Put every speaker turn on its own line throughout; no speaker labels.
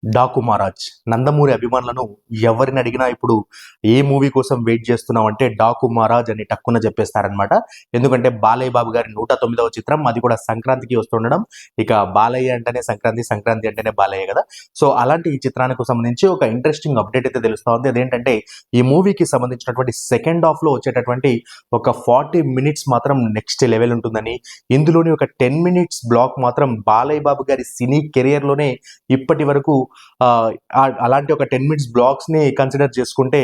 డాకు మహారాజ్ నందమూరి అభిమానులను ఎవరిని అడిగినా ఇప్పుడు ఏ మూవీ కోసం వెయిట్ చేస్తున్నాం అంటే డాకు మహారాజ్ అని టక్కున చెప్పేస్తారనమాట. ఎందుకంటే బాలయ్య బాబు గారి 109వ చిత్రం, అది కూడా సంక్రాంతికి వస్తుండడం. ఇక బాలయ్య అంటేనే సంక్రాంతి, సంక్రాంతి అంటేనే బాలయ్య కదా. సో అలాంటి ఈ చిత్రానికి సంబంధించి ఒక ఇంట్రెస్టింగ్ అప్డేట్ అయితే తెలుస్తా ఉంది. అదేంటంటే ఈ మూవీకి సంబంధించినటువంటి సెకండ్ హాఫ్ లో వచ్చేటటువంటి ఒక 40 మినిట్స్ మాత్రం నెక్స్ట్ లెవెల్ ఉంటుందని, ఇందులోని ఒక 10 మినిట్స్ బ్లాక్ మాత్రం బాలయ్య బాబు గారి సినీ కెరియర్ లోనే ఇప్పటి వరకు అలాంటి ఒక 10 మినిట్స్ బ్లాక్స్ ని కన్సిడర్ చేసుకుంటే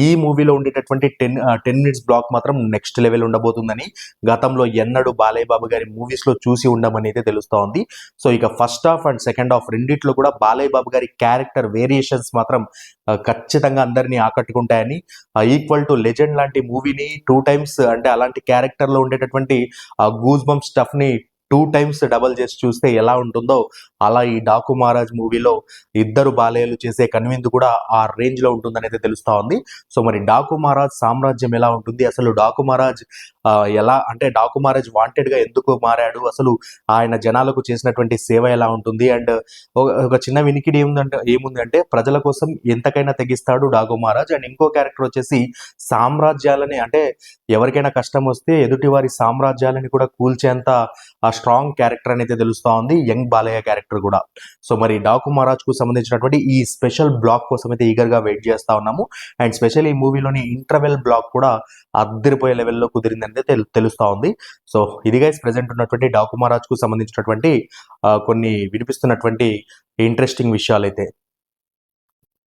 ఈ మూవీలో ఉండేటటువంటి 10 మినిట్స్ బ్లాక్ మాత్రం నెక్స్ట్ లెవెల్ ఉండబోతుందని గతంలో ఎన్నడూ బాలయ్య బాబు గారి మూవీస్ లో చూసి ఉండమని అయితే తెలుస్తా ఉంది. సో ఇక first half and second half రెండిట్లో కూడా బాలయ్య బాబు గారి క్యారెక్టర్ వేరియేషన్స్ మాత్రం ఖచ్చితంగా అందరినీ ఆకట్టుకుంటాయని, ఈక్వల్ టు లెజెండ్ లాంటి మూవీని 2 టైమ్స్ అంటే అలాంటి క్యారెక్టర్ లో ఉండేటటువంటి గూస్ బంప్ స్టఫ్ ని 2 టైమ్స్ డబల్ చేసి చూస్తే ఎలా ఉంటుందో అలా ఈ డాకు మహారాజ్ మూవీలో ఇద్దరు బాలయ్యలు చేసే కనువిందు కూడా ఆ రేంజ్ లో ఉంటుందని అయితే తెలుస్తా ఉంది. సో మరి డాకు మహారాజ్ సామ్రాజ్యం ఎలా ఉంటుంది, అసలు డాకు మహారాజ్ ఎలా అంటే డాకు మహారాజ్ వాంటెడ్ గా ఎందుకు మారాడు, అసలు ఆయన జనాలకు చేసినటువంటి సేవ ఎలా ఉంటుంది, అండ్ ఒక చిన్న వినికిడి ఏముందంటే ప్రజల కోసం ఎంతకైనా తెగిస్తాడు డాకు మహారాజ్. అండ్ ఇంకో క్యారెక్టర్ వచ్చేసి సామ్రాజ్యాలని, అంటే ఎవరికైనా కష్టం వస్తే ఎదుటి వారి సామ్రాజ్యాలని కూడా కూల్చేంత ఆ స్ట్రాంగ్ క్యారెక్టర్ అని అయితే తెలుస్తా ఉంది, యంగ్ బాలయ్య క్యారెక్టర్ కూడా. సో మరి డాకు మహారాజ్ కు సంబంధించినటువంటి ఈ స్పెషల్ బ్లాక్ కోసం అయితే ఈగర్ గా వెయిట్ చేస్తా ఉన్నాము. అండ్ స్పెషల్ ఈ మూవీలోని ఇంటర్వెల్ బ్లాక్ కూడా అద్దరిపోయే లెవెల్లో కుదిరిందని తెలుస్తా ఉంది. సో ఇది గైస్ ప్రెసెంట్ ఉన్నటువంటి డాకు మహారాజ్ కు సంబంధించినటువంటి కొన్ని వినిపిస్తున్నటువంటి ఇంట్రెస్టింగ్ విషయాలు అయితే.